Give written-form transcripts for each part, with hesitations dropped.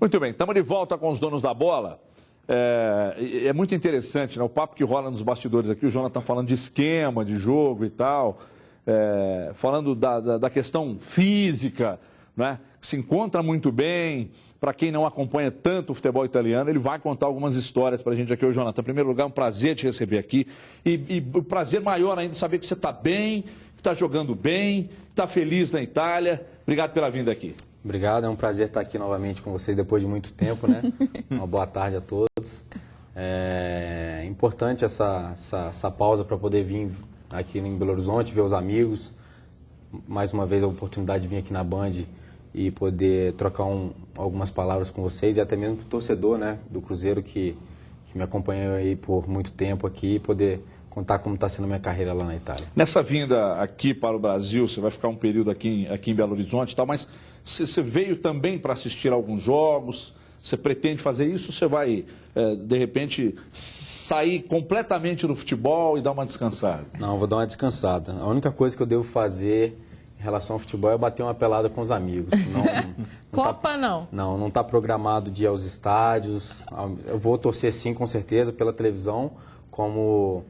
Muito bem, estamos de volta com os donos da bola. É muito interessante, né? O papo que rola nos bastidores aqui, o Jonathan falando de esquema, de jogo e tal, falando da questão física, né? Que se encontra muito bem. Para quem não acompanha tanto o futebol italiano, ele vai contar algumas histórias para a gente aqui, Jonathan. Em primeiro lugar, um prazer te receber aqui. E o prazer maior ainda saber que você está bem, que está jogando bem, está feliz na Itália. Obrigado pela vinda aqui. Obrigado, é um prazer estar aqui novamente com vocês depois de muito tempo, né? Uma boa tarde a todos. É importante essa pausa para poder vir aqui em Belo Horizonte, ver os amigos. Mais uma vez a oportunidade de vir aqui na Band e poder trocar algumas palavras com vocês e até mesmo para o torcedor, né, do Cruzeiro que me acompanhou aí por muito tempo aqui e poder contar como está sendo a minha carreira lá na Itália. Nessa vinda aqui para o Brasil, você vai ficar um período aqui em Belo Horizonte e tal, mas você veio também para assistir a alguns jogos? Você pretende fazer isso? Você vai, de repente, sair completamente do futebol e dar uma descansada? Não, vou dar uma descansada. A única coisa que eu devo fazer em relação ao futebol é bater uma pelada com os amigos. Copa não? Não está programado de ir aos estádios. Eu vou torcer sim, com certeza, pela televisão, como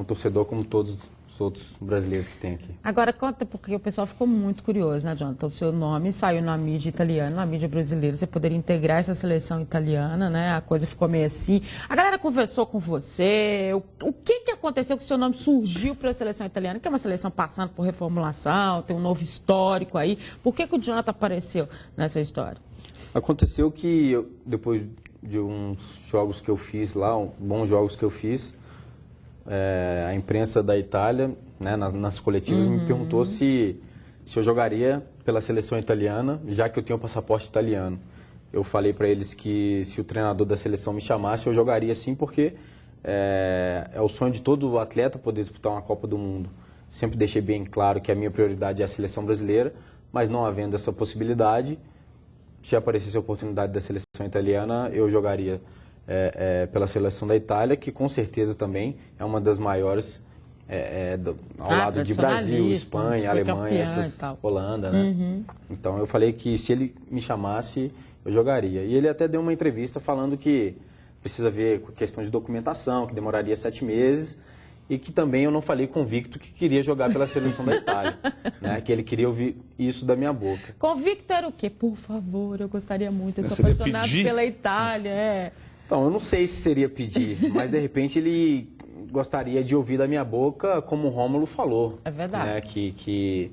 torcedor, como todos os outros brasileiros que tem aqui. Agora conta, porque o pessoal ficou muito curioso, né, Jonathan? O seu nome saiu na mídia italiana, na mídia brasileira. Você poderia integrar essa seleção italiana, né? A coisa ficou meio assim. A galera conversou com você. O que aconteceu que o seu nome surgiu para a seleção italiana? Que é uma seleção passando por reformulação, tem um novo histórico aí. Por que o Jonathan apareceu nessa história? Aconteceu que depois de uns jogos que eu fiz lá, bons jogos que eu fiz, a imprensa da Itália, né, nas coletivas, me perguntou se eu jogaria pela seleção italiana, já que eu tenho o passaporte italiano. Eu falei para eles que se o treinador da seleção me chamasse, eu jogaria sim, porque é o sonho de todo atleta poder disputar uma Copa do Mundo. Sempre deixei bem claro que a minha prioridade é a seleção brasileira, mas não havendo essa possibilidade, se aparecesse a oportunidade da seleção italiana, eu jogaria pela seleção da Itália, que com certeza também é uma das maiores ao lado de Brasil, Espanha, Alemanha, Holanda, né? Então eu falei que se ele me chamasse, eu jogaria. E ele até deu uma entrevista falando que precisa ver questão de documentação, que demoraria 7 meses, e que também eu não falei convicto que queria jogar pela seleção da Itália, né? Que ele queria ouvir isso da minha boca. Convicto era o quê? Por favor, eu gostaria muito, eu sou apaixonado pela Itália, Então, eu não sei se seria pedir, mas de repente ele gostaria de ouvir da minha boca como o Rômulo falou. É verdade. Né? Que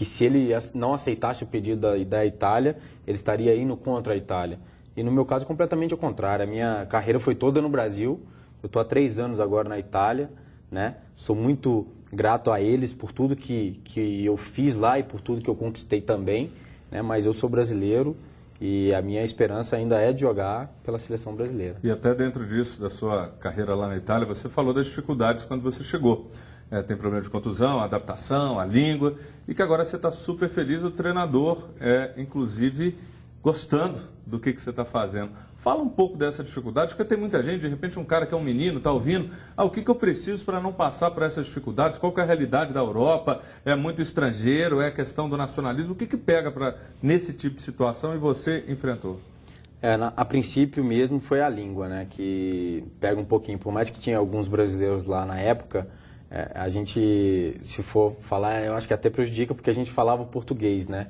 se ele não aceitasse o pedido da Itália, ele estaria indo contra a Itália. E no meu caso, completamente ao contrário. A minha carreira foi toda no Brasil. Eu estou há 3 anos agora na Itália, né? Sou muito grato a eles por tudo que eu fiz lá e por tudo que eu conquistei também, né? Mas eu sou brasileiro. E a minha esperança ainda é de jogar pela seleção brasileira. E até dentro disso, da sua carreira lá na Itália, você falou das dificuldades quando você chegou. Tem problema de contusão, adaptação, a língua, e que agora você está super feliz, o treinador inclusive, gostando do que você está fazendo. Fala um pouco dessa dificuldade, porque tem muita gente, de repente um cara que é um menino, está ouvindo, o que eu preciso para não passar por essas dificuldades? Qual que é a realidade da Europa? É muito estrangeiro? É a questão do nacionalismo? O que pega nesse tipo de situação e você enfrentou? A princípio mesmo foi a língua, né, que pega um pouquinho. Por mais que tinha alguns brasileiros lá na época, a gente, se for falar, eu acho que até prejudica, porque a gente falava português, né?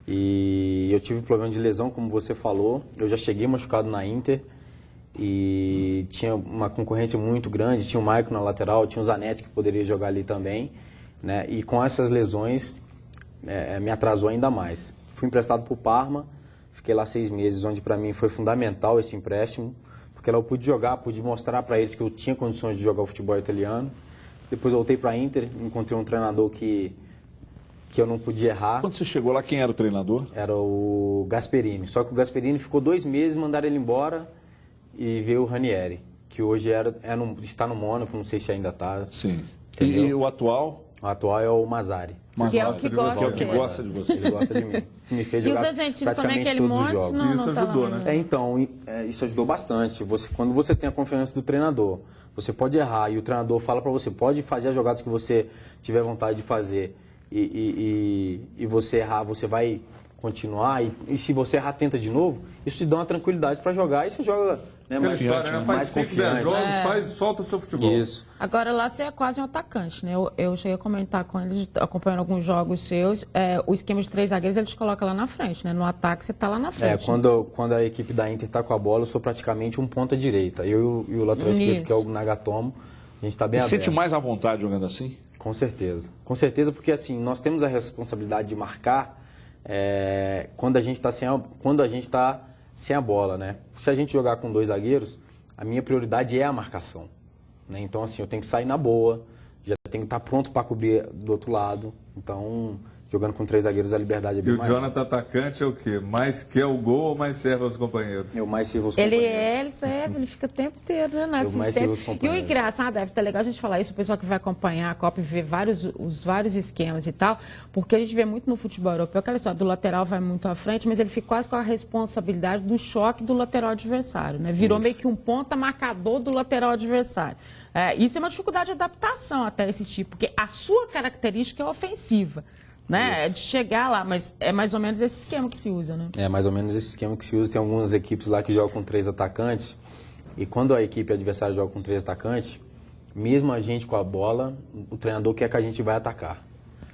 E eu tive problema de lesão, como você falou. Eu já cheguei machucado na Inter e tinha uma concorrência muito grande. Tinha o Maicon na lateral, tinha o Zanetti que poderia jogar ali também, né? E com essas lesões me atrasou ainda mais. Fui emprestado para o Parma, fiquei lá 6 meses, onde para mim foi fundamental esse empréstimo, porque lá eu pude jogar, pude mostrar para eles que eu tinha condições de jogar o futebol italiano. Depois voltei para a Inter, encontrei um treinador que eu não podia errar. Quando você chegou lá, quem era o treinador? Era o Gasperini. Só que o Gasperini ficou 2 meses, mandaram ele embora e veio o Ranieri, que hoje está no Mônaco, não sei se ainda está. Sim. Entendeu? E o atual? O atual é o Mazzari. Que é o que gosta, de você. Ele gosta de mim. Me fez jogar e os argentinos praticamente também, todos os jogos. Não, isso ajudou, né? Então, isso ajudou bastante. Quando você tem a confiança do treinador, você pode errar e o treinador fala para você, pode fazer as jogadas que você tiver vontade de fazer e você errar, você vai continuar, e se você errar, tenta de novo, isso te dá uma tranquilidade para jogar, e você joga, né, Aquela mais, história, né? Faz mais 5, 10 confiante. jogos, solta seu futebol. Isso. Agora lá você é quase um atacante, né? Eu cheguei a comentar com eles, acompanhando alguns jogos seus, o esquema de 3 zagueiros eles colocam lá na frente, né? No ataque você está lá na frente. Quando a equipe da Inter está com a bola, eu sou praticamente um ponta direita. Eu e o lateral esquerdo, que é o Nagatomo, a gente está bem aberto. Sente mais à vontade jogando assim? Com certeza. Com certeza, porque assim, nós temos a responsabilidade de marcar quando a gente está sem a bola, né? Se a gente jogar com 2 zagueiros, a minha prioridade é a marcação, né? Então, assim, eu tenho que sair na boa, já tenho que estar pronto para cobrir do outro lado. Então, jogando com 3 zagueiros, a liberdade é bem maior. E o Jonathan atacante é o quê? Mais quer o gol ou mais serve aos companheiros? Eu mais sirvo aos companheiros. Ele serve, ele fica o tempo inteiro, né? Eu mais sirvo aos E o companheiros. engraçado, deve estar legal a gente falar isso, o pessoal que vai acompanhar a Copa e ver os vários esquemas e tal, porque a gente vê muito no futebol europeu, aquela história do lateral vai muito à frente, mas ele fica quase com a responsabilidade do choque do lateral adversário, né? Virou meio que um ponta marcador do lateral adversário. Isso é uma dificuldade de adaptação até esse tipo, porque a sua característica é ofensiva. Né? É de chegar lá, mas é mais ou menos esse esquema que se usa, né? É mais ou menos esse esquema que se usa. Tem algumas equipes lá que jogam com 3 atacantes, e quando a equipe adversária joga com 3 atacantes, mesmo a gente com a bola, o treinador quer que a gente vai atacar.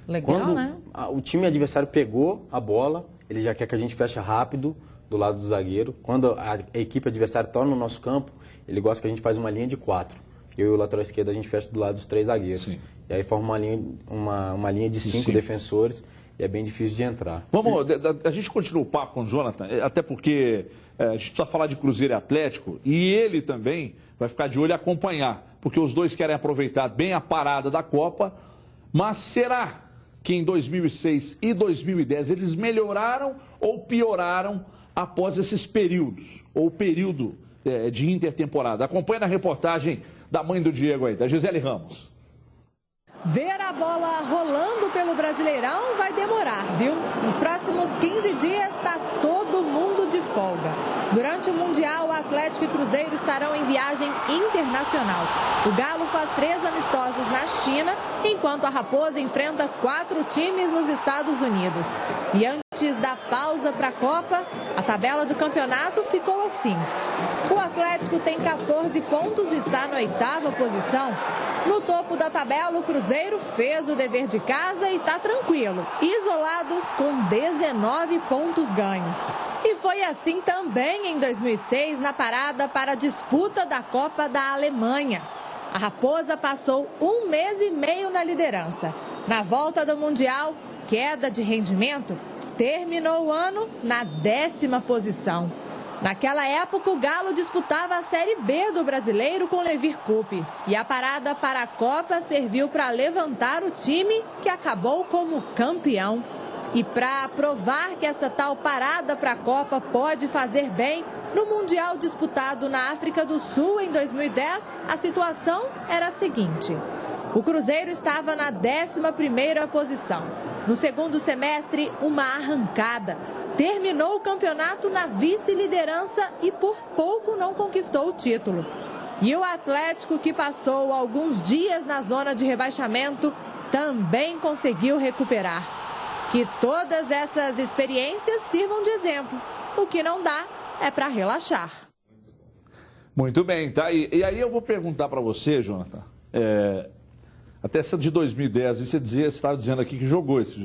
Legal, Quando né? o time adversário pegou a bola, ele já quer que a gente feche rápido do lado do zagueiro. Quando a equipe adversária está no nosso campo, ele gosta que a gente faz uma linha de 4. Eu e o lateral esquerdo, a gente fecha do lado dos 3 zagueiros. Sim. E aí forma uma linha de 5 defensores, e é bem difícil de entrar. Vamos, a gente continua o papo com o Jonathan, até porque a gente precisa falar de Cruzeiro e Atlético, e ele também vai ficar de olho e acompanhar, porque os dois querem aproveitar bem a parada da Copa, mas será que em 2006 e 2010 eles melhoraram ou pioraram após esses períodos, ou período de intertemporada? Acompanhe na reportagem da mãe do Diego aí, da Gisele Ramos. Ver a bola rolando pelo Brasileirão vai demorar, viu? Nos próximos 15 dias está todo mundo de folga. Durante o Mundial, o Atlético e Cruzeiro estarão em viagem internacional. O Galo faz 3 amistosos na China, enquanto a Raposa enfrenta 4 times nos Estados Unidos. E antes da pausa para a Copa, a tabela do campeonato ficou assim. O Atlético tem 14 pontos e está na 8ª posição. No topo da tabela, o Cruzeiro fez o dever de casa e está tranquilo, isolado com 19 pontos ganhos. E foi assim também em 2006, na parada para a disputa da Copa da Alemanha. A Raposa passou 1 mês e meio na liderança. Na volta do Mundial, queda de rendimento, terminou o ano na 10ª posição. Naquela época, o Galo disputava a Série B do Brasileiro com Levir Coupe. E a parada para a Copa serviu para levantar o time, que acabou como campeão. E para provar que essa tal parada para a Copa pode fazer bem, no Mundial disputado na África do Sul em 2010, a situação era a seguinte. O Cruzeiro estava na 11ª posição. No segundo semestre, uma arrancada. Terminou o campeonato na vice-liderança e por pouco não conquistou o título. E o Atlético, que passou alguns dias na zona de rebaixamento, também conseguiu recuperar. Que todas essas experiências sirvam de exemplo. O que não dá é para relaxar. Muito bem, tá? E aí eu vou perguntar para você, Jonathan, até essa de 2010, você estava dizendo aqui que jogou esses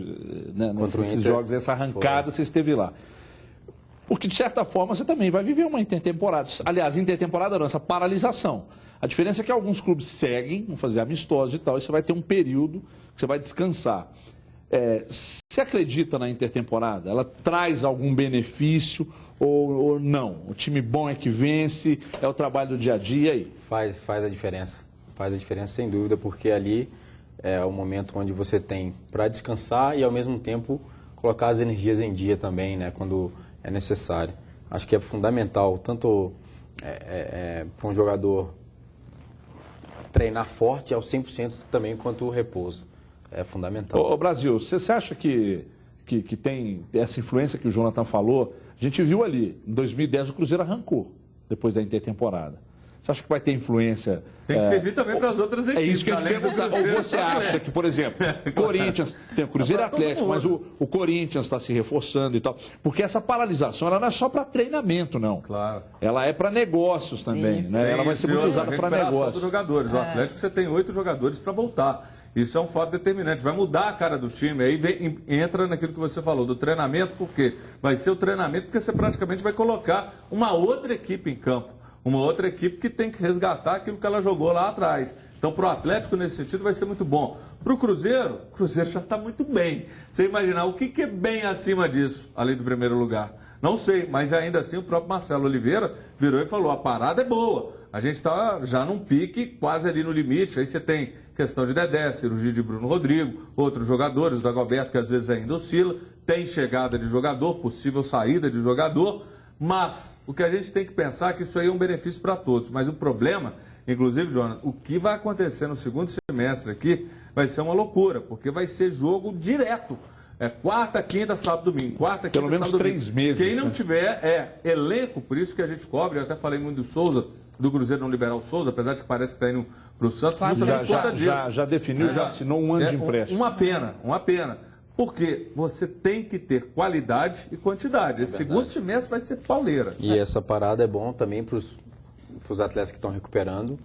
jogos, essa arrancada, você esteve lá. Porque, de certa forma, você também vai viver uma intertemporada. Aliás, intertemporada não, essa paralisação. A diferença é que alguns clubes seguem, vão fazer amistosos e tal, e você vai ter um período que você vai descansar. Você acredita na intertemporada? Ela traz algum benefício ou não? O time bom é que vence, é o trabalho do dia a dia aí? Faz a diferença. Faz a diferença sem dúvida, porque ali é o momento onde você tem para descansar e ao mesmo tempo colocar as energias em dia também, né, quando é necessário. Acho que é fundamental, tanto para um jogador treinar forte ao 100% também quanto o repouso. É fundamental. Ô Brasil, você acha que tem essa influência que o Jonathan falou? A gente viu ali, em 2010 o Cruzeiro arrancou, depois da intertemporada. Você acha que vai ter influência? Tem que servir também para as outras equipes. É isso que eu ia te perguntar. Ou você acha que, por exemplo, Corinthians, tem o Cruzeiro e Atlético, mas o Corinthians está se reforçando e tal. Porque essa paralisação ela não é só para treinamento, não. Claro. Ela é para negócios também, né? Ela vai ser muito usada para negócios. Dos jogadores. O Atlético você tem 8 jogadores para voltar. Isso é um fato determinante. Vai mudar a cara do time. Aí entra naquilo que você falou, do treinamento, porque vai ser o treinamento, porque você praticamente vai colocar uma outra equipe em campo. Uma outra equipe que tem que resgatar aquilo que ela jogou lá atrás. Então, para o Atlético, nesse sentido, vai ser muito bom. Para o Cruzeiro já está muito bem. Você imaginar o que é bem acima disso, além do primeiro lugar? Não sei, mas ainda assim o próprio Marcelo Oliveira virou e falou, a parada é boa. A gente está já num pique quase ali no limite. Aí você tem questão de Dedé, cirurgia de Bruno Rodrigo, outros jogadores, o Dagoberto, que às vezes ainda oscila, tem chegada de jogador, possível saída de jogador. Mas o que a gente tem que pensar é que isso aí é um benefício para todos. Mas o problema, inclusive, Jonas, o que vai acontecer no segundo semestre aqui vai ser uma loucura, porque vai ser jogo direto. É quarta, quinta, sábado, domingo. Quarta, quinta, pelo menos sábado, 3 domingo. meses. Quem não tiver elenco, por isso que a gente cobre, eu até falei muito do Souza, do Cruzeiro não liberar o Souza, apesar de que parece que está indo para o Santos. Já definiu, já assinou um ano de empréstimo. Uma pena. Porque você tem que ter qualidade e quantidade. Esse segundo semestre vai ser pauleira. E essa parada é bom também para os atletas que estão recuperando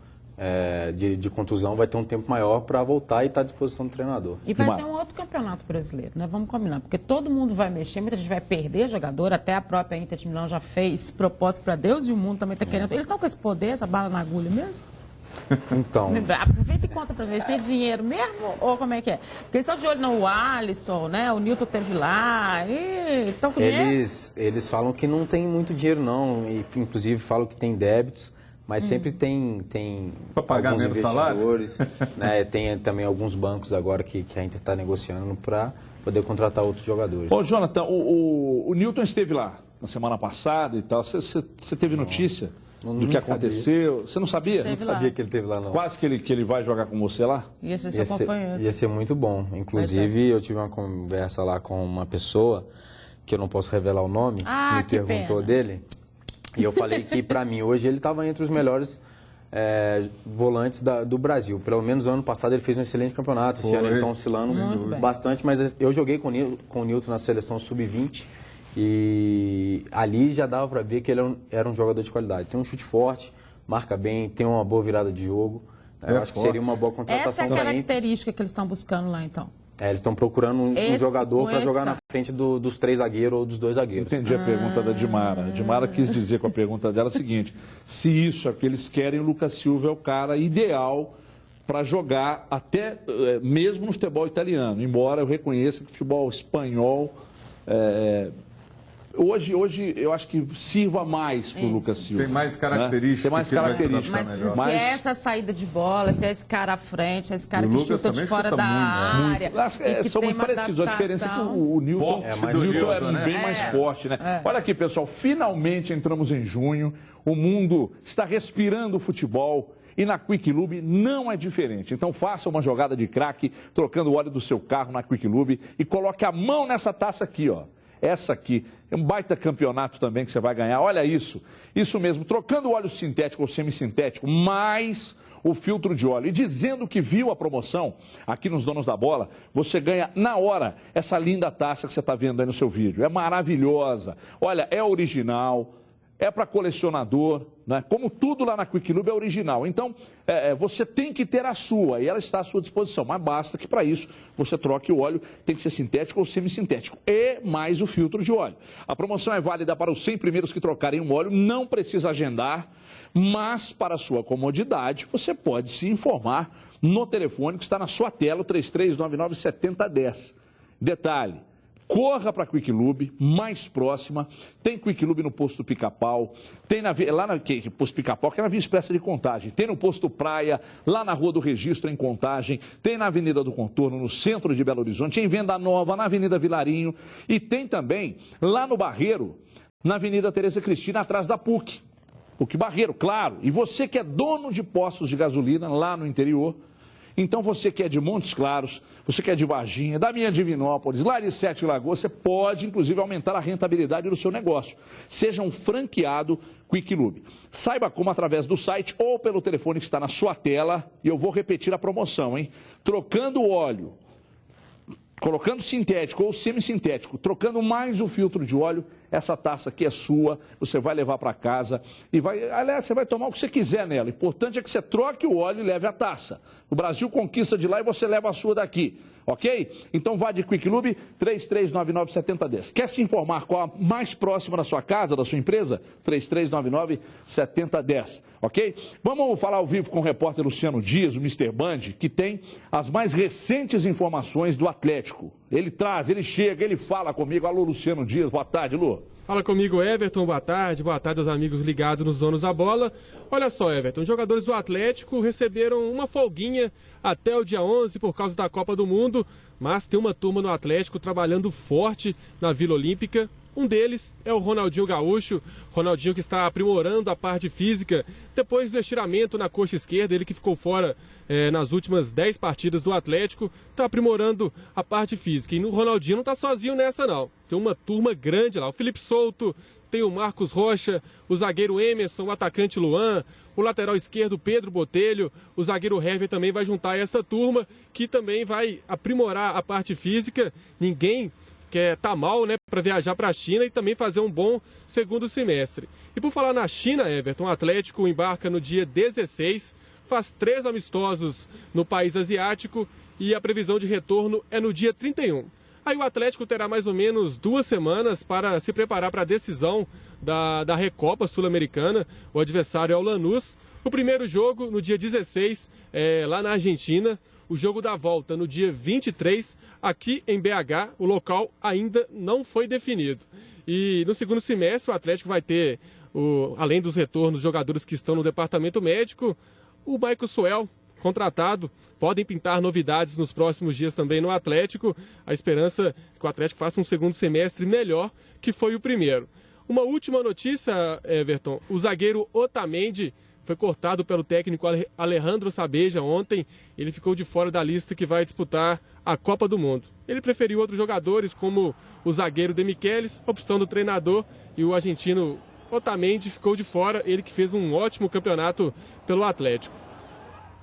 de contusão. Vai ter um tempo maior para voltar e estar à disposição do treinador. E vai ser um outro campeonato brasileiro, né? Vamos combinar. Porque todo mundo vai mexer, muita gente vai perder jogador. Até a própria Inter de Milão já fez propósito para Deus e o mundo também está querendo. Eles estão com esse poder, essa bala na agulha mesmo? Então... Aproveita e conta pra ver, eles têm dinheiro mesmo ou como é que é? Porque eles estão de olho no Alisson, né? O Nilton teve lá, estão com dinheiro? Eles falam que não tem muito dinheiro não, e inclusive falam que tem débitos, mas sempre tem pra pagar alguns investidores, né? Tem também alguns bancos agora que a Inter está negociando para poder contratar outros jogadores. Ô, Jonathan, o Nilton esteve lá na semana passada e tal, você teve notícia? Do que aconteceu? Sabia. Você não sabia? Não sabia que ele esteve lá, não. Quase que ele vai jogar com você lá? Ia ser seu companheiro. Ia ser muito bom. Inclusive, eu tive uma conversa lá com uma pessoa, que eu não posso revelar o nome, que me perguntou dele. E eu falei que, para mim, hoje ele estava entre os melhores volantes do Brasil. Pelo menos no ano passado ele fez um excelente campeonato. Esse ano ele está oscilando bastante, mas eu joguei com o Nilton na seleção sub-20. E ali já dava para ver que ele era um jogador de qualidade. Tem um chute forte, marca bem, tem uma boa virada de jogo. Eu acho que seria uma boa contratação. Essa é a característica que eles estão buscando lá, então. Eles estão procurando um jogador para jogar na frente dos 3 zagueiros ou dos 2 zagueiros. Entendi a pergunta da Dimara. A Dimara quis dizer com a pergunta dela o seguinte: se isso é o que eles querem, o Lucas Silva é o cara ideal para jogar até mesmo no futebol italiano. Embora eu reconheça que o futebol espanhol... Hoje eu acho que sirva mais para o Lucas Silva. Tem mais características. Né? Tem mais características. Mas se é essa saída de bola, se é esse cara à frente, esse cara que chuta de fora da área. São muito parecidos. A diferença é que o Nilton é bem mais forte, né? Olha aqui, pessoal, finalmente entramos em junho. O mundo está respirando o futebol. E na Quick Lube não é diferente. Então faça uma jogada de craque, trocando o óleo do seu carro na Quick Lube e coloque a mão nessa taça aqui, ó. Essa aqui é um baita campeonato também que você vai ganhar. Olha isso. Isso mesmo, trocando o óleo sintético ou semissintético, mais o filtro de óleo. E dizendo que viu a promoção aqui nos Donos da Bola, você ganha na hora essa linda taça que você está vendo aí no seu vídeo. É maravilhosa. Olha, é original. É para colecionador, né? Como tudo lá na Quick Lube é original. Então, você tem que ter a sua e ela está à sua disposição. Mas basta que para isso você troque o óleo, tem que ser sintético ou semissintético. E mais o filtro de óleo. A promoção é válida para os 100 primeiros que trocarem um óleo, não precisa agendar, mas para a sua comodidade, você pode se informar no telefone que está na sua tela, o 3399-7010. Detalhe. Corra para a Quick Lube, mais próxima. Tem Quick Lube no posto Pica-Pau. Tem lá no posto Pica-Pau, que é na Via Expressa de Contagem. Tem no posto Praia, lá na Rua do Registro, em Contagem. Tem na Avenida do Contorno, no centro de Belo Horizonte. Em Venda Nova, na Avenida Vilarinho. E tem também lá no Barreiro, na Avenida Tereza Cristina, atrás da PUC. PUC Barreiro, claro. E você que é dono de postos de gasolina lá no interior Então você que é de Montes Claros, você que é de Varginha, da minha Divinópolis, lá de Sete Lagoas, você pode inclusive aumentar a rentabilidade do seu negócio. Seja um franqueado Quick Lube. Saiba como através do site ou pelo telefone que está na sua tela, e eu vou repetir a promoção, hein? Trocando o óleo, colocando sintético ou semissintético, trocando mais o filtro de óleo, essa taça aqui é sua, você vai levar para casa e aliás, você vai tomar o que você quiser nela. O importante é que você troque o óleo e leve a taça. O Brasil conquista de lá e você leva a sua daqui, ok? Então vá de Quick Lube 3399-7010. Quer se informar qual a mais próxima da sua casa, da sua empresa? 3399-7010, ok? Vamos falar ao vivo com o repórter Luciano Dias, o Mr. Band, que tem as mais recentes informações do Atlético. Ele traz, ele chega, ele fala comigo. Alô, Luciano Dias, boa tarde, Lu. Fala comigo, Everton, boa tarde aos amigos ligados nos Donos da Bola. Olha só, Everton, os jogadores do Atlético receberam uma folguinha até o dia 11 por causa da Copa do Mundo, mas tem uma turma no Atlético trabalhando forte na Vila Olímpica. Um deles é o Ronaldinho Gaúcho, Ronaldinho que está aprimorando a parte física depois do estiramento na coxa esquerda, ele que ficou fora nas últimas 10 partidas do Atlético, está aprimorando a parte física. E o Ronaldinho não está sozinho nessa não, tem uma turma grande lá, o Felipe Souto, tem o Marcos Rocha, o zagueiro Emerson, o atacante Luan, o lateral esquerdo Pedro Botelho, o zagueiro Hever também vai juntar essa turma que também vai aprimorar a parte física. Ninguém quer tá mal, né, para viajar para a China e também fazer um bom segundo semestre. E por falar na China, Everton, o Atlético embarca no dia 16, faz 3 amistosos no país asiático e a previsão de retorno é no dia 31. Aí o Atlético terá mais ou menos 2 semanas para se preparar para a decisão da Recopa Sul-Americana. O adversário é o Lanús. O primeiro jogo no dia 16, lá na Argentina. O jogo da volta no dia 23, aqui em BH, o local ainda não foi definido. E no segundo semestre o Atlético vai ter, além dos retornos dos jogadores que estão no departamento médico, o Michael Suel, contratado. Podem pintar novidades nos próximos dias também no Atlético. A esperança é que o Atlético faça um segundo semestre melhor que foi o primeiro. Uma última notícia, Everton, o zagueiro Otamendi foi cortado pelo técnico Alejandro Sabeja ontem. Ele ficou de fora da lista que vai disputar a Copa do Mundo. Ele preferiu outros jogadores, como o zagueiro Demichelis, opção do treinador, e o argentino Otamendi ficou de fora, ele que fez um ótimo campeonato pelo Atlético.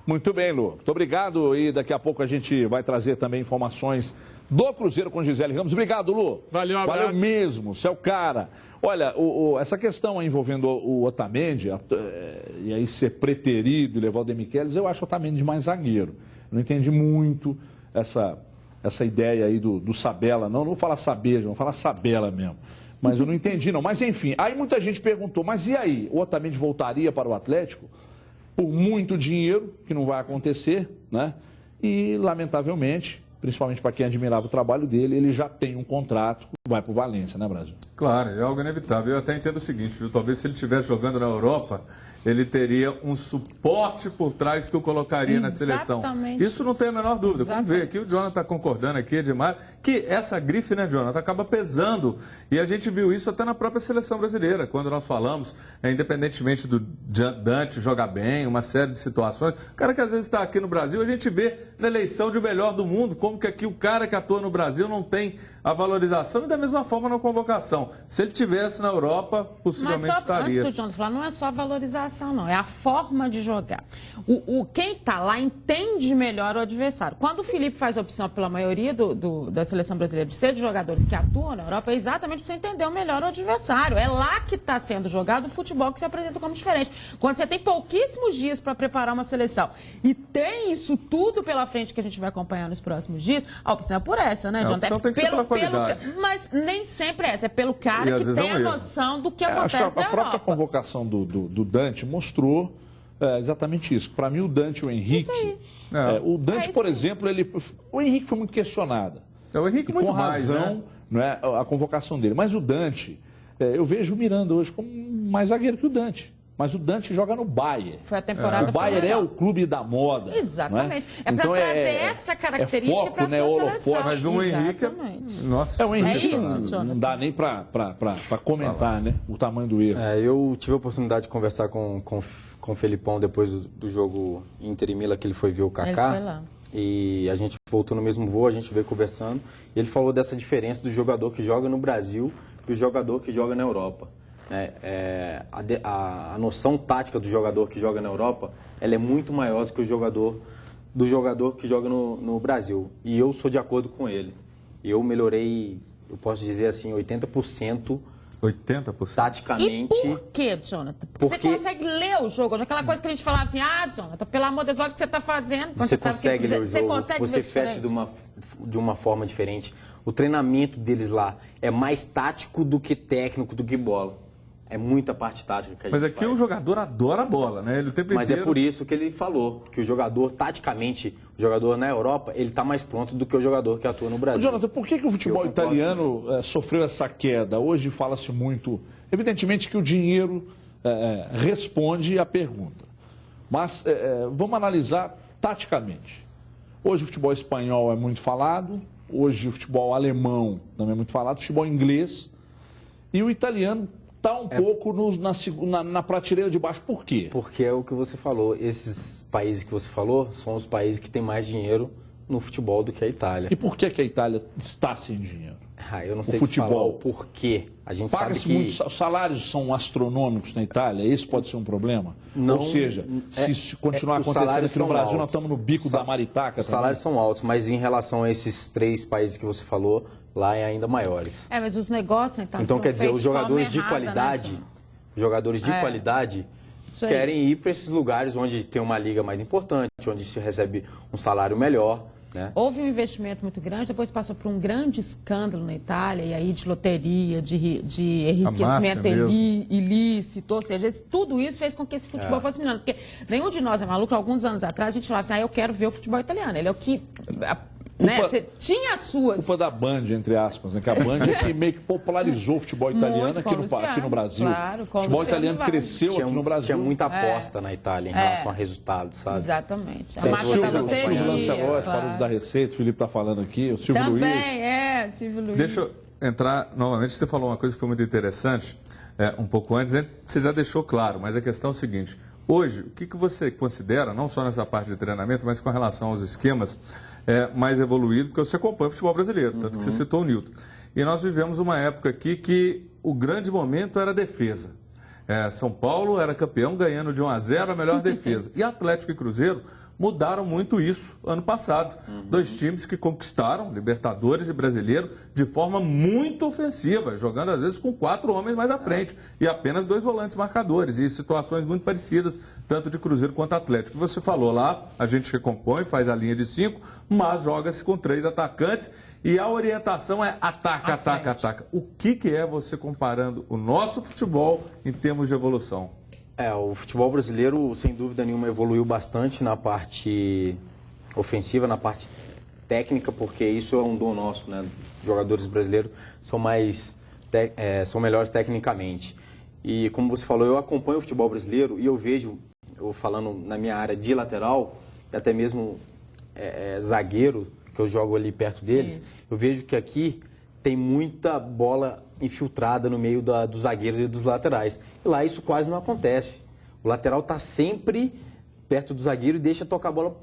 Muito bem, Lu. Muito obrigado. E daqui a pouco a gente vai trazer também informações do Cruzeiro com Gisele Ramos. Obrigado, Lu. Valeu, abraço. Valeu mesmo, você é o cara. Olha, essa questão envolvendo o Otamendi, e aí ser preterido e levar o Demichelis, eu acho o Otamendi mais zagueiro. Não entendi muito essa ideia aí do Sabella, não vou falar Sabeja, vou falar Sabella mesmo. Mas eu não entendi, não. Mas enfim, aí muita gente perguntou, mas e aí? O Otamendi voltaria para o Atlético por muito dinheiro, que não vai acontecer, né? E, lamentavelmente, principalmente para quem admirava o trabalho dele, ele já tem um contrato, vai para o Valência, né, Brasil? Claro, é algo inevitável. Eu até entendo o seguinte, viu? Talvez se ele estivesse jogando na Europa, ele teria um suporte por trás que o colocaria na seleção. Isso não tem a menor dúvida. Vamos ver aqui, o Jonathan está concordando aqui, Edmar, que essa grife, né, Jonathan, acaba pesando. E a gente viu isso até na própria seleção brasileira, quando nós falamos, independentemente do Dante jogar bem, uma série de situações. O cara que às vezes está aqui no Brasil, a gente vê na eleição de melhor do mundo, como que aqui o cara que atua no Brasil não tem a valorização e da mesma forma na convocação. Se ele tivesse na Europa, possivelmente estaria. Antes do Jonathan falar, não é só a valorização, não, é a forma de jogar. Quem está lá entende melhor o adversário. Quando o Felipe faz opção pela maioria da seleção brasileira de ser de jogadores que atuam na Europa, é exatamente para você entender melhor o adversário. É lá que está sendo jogado o futebol que se apresenta como diferente. Quando você tem pouquíssimos dias para preparar uma seleção e tem isso tudo pela frente que a gente vai acompanhar nos próximos dias, a opção é por essa, né, Jonathan? A opção tem que ser pela qualidade. Mas nem sempre é essa, é pelo cara que tem a noção do que acontece na Europa. A própria convocação do Dante mostrou exatamente isso. Para mim, o Dante e o Henrique... o Dante, por exemplo, o Henrique foi muito questionado. O Henrique muito com razão, mais, né? A convocação dele. Mas o Dante, eu vejo o Miranda hoje como mais zagueiro que o Dante. mas o Dante joga no Bayern. Foi a temporada. O Bayern é o clube da moda. Exatamente. Né? É para então trazer essa característica foco, para a né? sua seleção. Mas o Henrique... Nossa, o Henrique isso, não dá nem para comentar, né? O tamanho do erro. Eu tive a oportunidade de conversar com o Felipão depois do jogo Inter e Milan, que ele foi ver o Kaká. Ele foi lá. E a gente voltou no mesmo voo, a gente veio conversando. E ele falou dessa diferença do jogador que joga no Brasil e o jogador que joga na Europa. A noção tática do jogador que joga na Europa, ela é muito maior do que do jogador que joga no Brasil. E eu sou de acordo com ele. Eu melhorei, eu posso dizer assim, 80%. 80%? Taticamente. E por quê, Jonathan? Porque você consegue ler o jogo. Aquela coisa que a gente falava assim, Jonathan, pelo amor de Deus, olha o que você está fazendo. Você consegue ler o jogo, você fecha de uma forma diferente. O treinamento deles lá é mais tático do que técnico, do que bola. É muita parte tática que a gente Mas aqui faz. o jogador adora a bola, né? Ele o tempo Mas inteiro... é por isso que ele falou, que o jogador, taticamente, o jogador na Europa, ele está mais pronto do que o jogador que atua no Brasil. Jonathan, por que o futebol italiano sofreu essa queda? Hoje fala-se muito... Evidentemente que o dinheiro responde à pergunta. Mas vamos analisar taticamente. Hoje o futebol espanhol é muito falado, hoje o futebol alemão também é muito falado, o futebol inglês e o italiano está um pouco na prateleira de baixo. Por quê? Porque é o que você falou, esses países que você falou são os países que têm mais dinheiro no futebol do que a Itália. E por que a Itália está sem dinheiro? Eu não sei futebol. falar o porquê. A gente sabe que... Os salários são astronômicos na Itália, esse pode ser um problema? Não, ou seja, se continuar acontecendo aqui no Brasil, altos. nós estamos no bico da maritaca. Os salários são altos, mas em relação a esses 3 países que você falou, lá é ainda maiores. Mas os negócios... Então quer dizer, os jogadores de qualidade, querem ir para esses lugares onde tem uma liga mais importante, onde se recebe um salário melhor. Né? Houve um investimento muito grande, depois passou por um grande escândalo na Itália, e aí de loteria, de enriquecimento ilícito, ou seja, tudo isso fez com que esse futebol fosse minando. Porque nenhum de nós é maluco, alguns anos atrás a gente falava assim, eu quero ver o futebol italiano, ele é o que... Você tinha as suas... Culpa da Band, entre aspas, né? Que a Band é que meio que popularizou o futebol italiano aqui no Brasil. Claro, o futebol italiano cresceu aqui no Brasil. Tinha muita aposta na Itália em relação a resultados, sabe? Exatamente. A o marca da loteria. O Lancelot, barulho da Receita, o Felipe está falando aqui, o Silvio Luiz. Também, Silvio Luiz. Deixa eu entrar novamente, você falou uma coisa que foi muito interessante, um pouco antes, você já deixou claro, mas a questão é o seguinte, hoje, o que você considera, não só nessa parte de treinamento, mas com relação aos esquemas, mais evoluído, porque você acompanha o futebol brasileiro, tanto que você citou o Nilton. E nós vivemos uma época aqui que o grande momento era a defesa. São Paulo era campeão ganhando de 1-0 a melhor defesa. E Atlético e Cruzeiro mudaram muito isso ano passado. 2 times que conquistaram Libertadores e Brasileiro de forma muito ofensiva, jogando às vezes com 4 homens mais à frente e apenas 2 volantes marcadores e situações muito parecidas, tanto de Cruzeiro quanto Atlético. Você falou lá, a gente recompõe, faz a linha de 5, mas joga-se com 3 atacantes e a orientação é ataca, ataca, ataca. O que é você comparando o nosso futebol em termos de evolução? O futebol brasileiro, sem dúvida nenhuma, evoluiu bastante na parte ofensiva, na parte técnica, porque isso é um dom nosso, né? Os jogadores brasileiros são são melhores tecnicamente. E como você falou, eu acompanho o futebol brasileiro e eu vejo, falando na minha área de lateral, até mesmo zagueiro, que eu jogo ali perto deles, isso. Eu vejo que aqui tem muita bola infiltrada no meio dos zagueiros e dos laterais. E lá isso quase não acontece. O lateral está sempre perto do zagueiro e deixa tocar a bola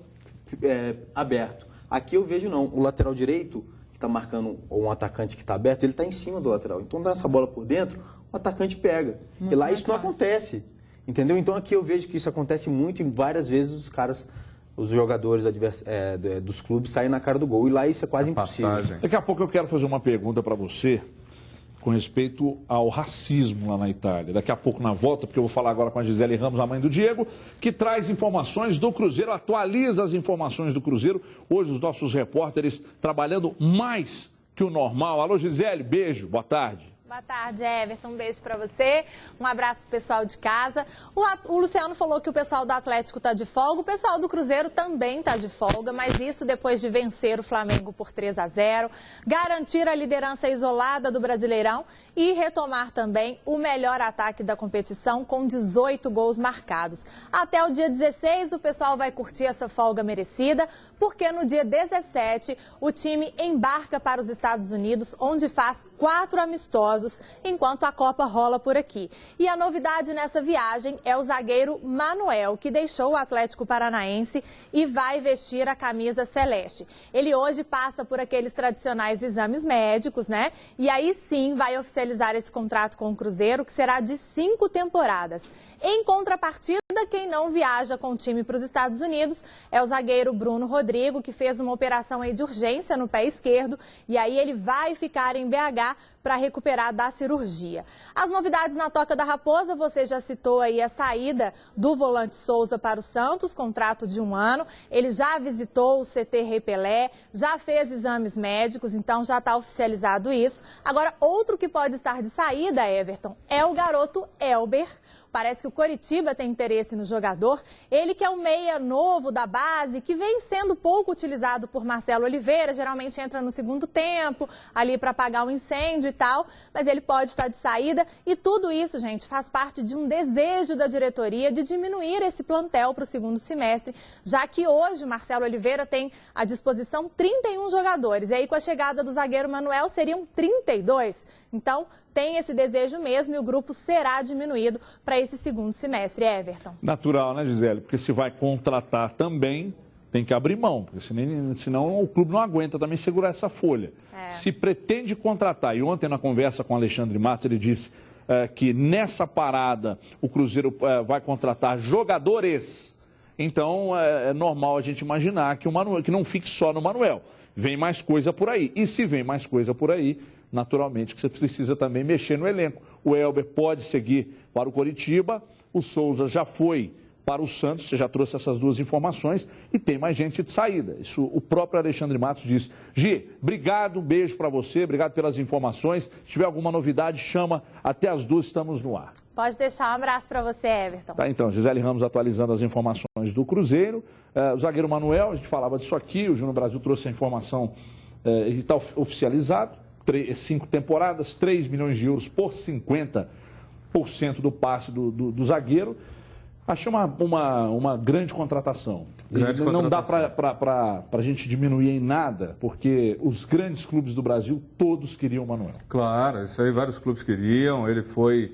aberto. Aqui eu vejo não. O lateral direito, que está marcando, ou um atacante que está aberto, ele está em cima do lateral. Então dá essa bola por dentro, o atacante pega. Muito e lá isso não acontece. Entendeu? Então aqui eu vejo que isso acontece muito e várias vezes os jogadores dos clubes saem na cara do gol. E lá isso é quase impossível. Daqui a pouco eu quero fazer uma pergunta para você com respeito ao racismo lá na Itália. Daqui a pouco na volta, porque eu vou falar agora com a Gisele Ramos, a mãe do Diego, que traz informações do Cruzeiro, atualiza as informações do Cruzeiro. Hoje os nossos repórteres trabalhando mais que o normal. Alô, Gisele, beijo, boa tarde. Boa tarde, Everton. Um beijo para você. Um abraço pro pessoal de casa. O Luciano falou que o pessoal do Atlético tá de folga. O pessoal do Cruzeiro também tá de folga, mas isso depois de vencer o Flamengo por 3-0, garantir a liderança isolada do Brasileirão e retomar também o melhor ataque da competição com 18 gols marcados. Até o dia 16 o pessoal vai curtir essa folga merecida, porque no dia 17 o time embarca para os Estados Unidos, onde faz 4 amistosos enquanto a Copa rola por aqui. E a novidade nessa viagem é o zagueiro Manuel, que deixou o Atlético Paranaense e vai vestir a camisa celeste. Ele hoje passa por aqueles tradicionais exames médicos, né? E aí sim vai oficializar esse contrato com o Cruzeiro, que será de 5 temporadas. Em contrapartida, quem não viaja com o time para os Estados Unidos é o zagueiro Bruno Rodrigo, que fez uma operação aí de urgência no pé esquerdo, e aí ele vai ficar em BH para recuperar da cirurgia. As novidades na Toca da Raposa, você já citou aí a saída do volante Souza para o Santos, contrato de 1 ano. Ele já visitou o CT Rei Pelé, já fez exames médicos, então já está oficializado isso. Agora, outro que pode estar de saída, Everton, é o garoto Elber. Parece que o Coritiba tem interesse no jogador. Ele que é um meia novo da base, que vem sendo pouco utilizado por Marcelo Oliveira, geralmente entra no segundo tempo, ali para apagar o incêndio e tal, mas ele pode estar de saída. E tudo isso, gente, faz parte de um desejo da diretoria de diminuir esse plantel para o segundo semestre, já que hoje o Marcelo Oliveira tem à disposição 31 jogadores. E aí, com a chegada do zagueiro Manuel, seriam 32. Então, tem esse desejo mesmo e o grupo será diminuído para esse segundo semestre, Everton. Natural, né, Gisele? Porque se vai contratar também, tem que abrir mão, porque senão o clube não aguenta também segurar essa folha. Se pretende contratar, e ontem na conversa com o Alexandre Matos, ele disse que nessa parada o Cruzeiro vai contratar jogadores, então é normal a gente imaginar que, que não fique só no Manuel. Vem mais coisa por aí. E se vem mais coisa por aí, naturalmente que você precisa também mexer no elenco. O Elber pode seguir para o Coritiba, o Souza já foi para o Santos, você já trouxe essas duas informações, e tem mais gente de saída. Isso o próprio Alexandre Matos disse. Gi, obrigado, um beijo para você, obrigado pelas informações. Se tiver alguma novidade, chama, até as 2 estamos no ar. Pode deixar, um abraço para você, Everton. Tá, então, Gisele Ramos atualizando as informações do Cruzeiro. O zagueiro Manuel, a gente falava disso aqui, o Júnior Brasil trouxe a informação, ele está oficializado, 5 temporadas, 3 milhões de euros por 50% do passe do zagueiro. Achei uma grande contratação. Não dá para a gente diminuir em nada, porque os grandes clubes do Brasil todos queriam o Manuel. Claro, isso aí vários clubes queriam, ele foi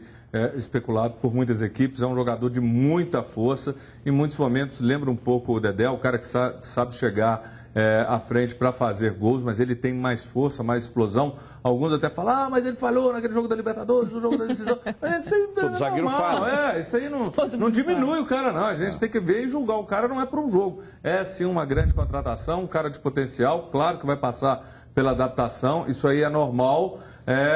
especulado por muitas equipes, é um jogador de muita força, em muitos momentos lembra um pouco o Dedé, o cara que sabe chegar à frente para fazer gols, mas ele tem mais força, mais explosão. Alguns até falam, mas ele falhou naquele jogo da Libertadores, no jogo da decisão. Mas isso aí todo zagueiro fala. Isso aí não diminui o cara, não. A gente tem que ver e julgar o cara, não é para um jogo. É sim uma grande contratação, um cara de potencial, claro que vai passar pela adaptação, isso aí é normal.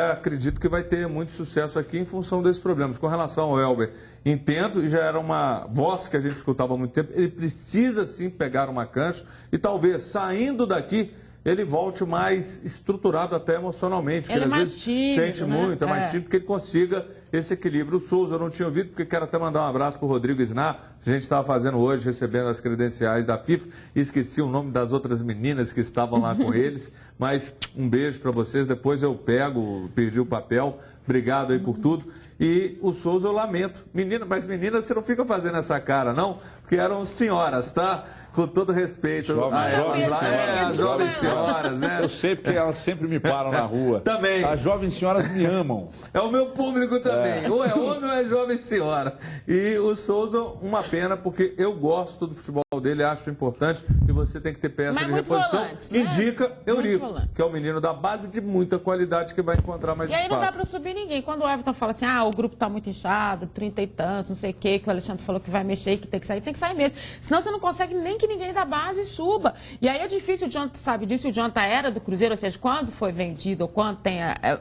Acredito que vai ter muito sucesso aqui em função desses problemas. Com relação ao Elber, entendo, e já era uma voz que a gente escutava há muito tempo, ele precisa sim pegar uma cancha e talvez saindo daqui ele volte mais estruturado até emocionalmente, porque ele às vezes tímido, sente muito, é mais tímido, que ele consiga esse equilíbrio. O Souza eu não tinha ouvido, porque quero até mandar um abraço para o Rodrigo Sná, a gente estava fazendo hoje, recebendo as credenciais da FIFA, e esqueci o nome das outras meninas que estavam lá com eles, mas um beijo para vocês, depois eu pego, perdi o papel, obrigado aí por tudo. E o Souza eu lamento. Mas meninas, você não fica fazendo essa cara, não? Porque eram senhoras, tá? Com todo respeito. Jovens senhoras, né? Eu sei, porque elas sempre me param na rua. Também. As jovens senhoras me amam. É o meu público também. Ou é homem ou é jovem senhora. E o Souza, uma pena, porque eu gosto do futebol dele, acho importante, e você tem que ter peça de reposição. Volante, né? Indica Eurico, que é o menino da base de muita qualidade que vai encontrar mais espaço. E aí não dá para subir ninguém. Quando o Everton fala assim, o grupo está muito inchado, 30 e tantos, não sei o quê, que o Alexandre falou que vai mexer, que tem que sair mesmo. Senão você não consegue nem que ninguém da base suba. E aí é difícil, o Jonathan sabe disso, o Jonathan era do Cruzeiro, ou seja, quando foi vendido, ou quando tem,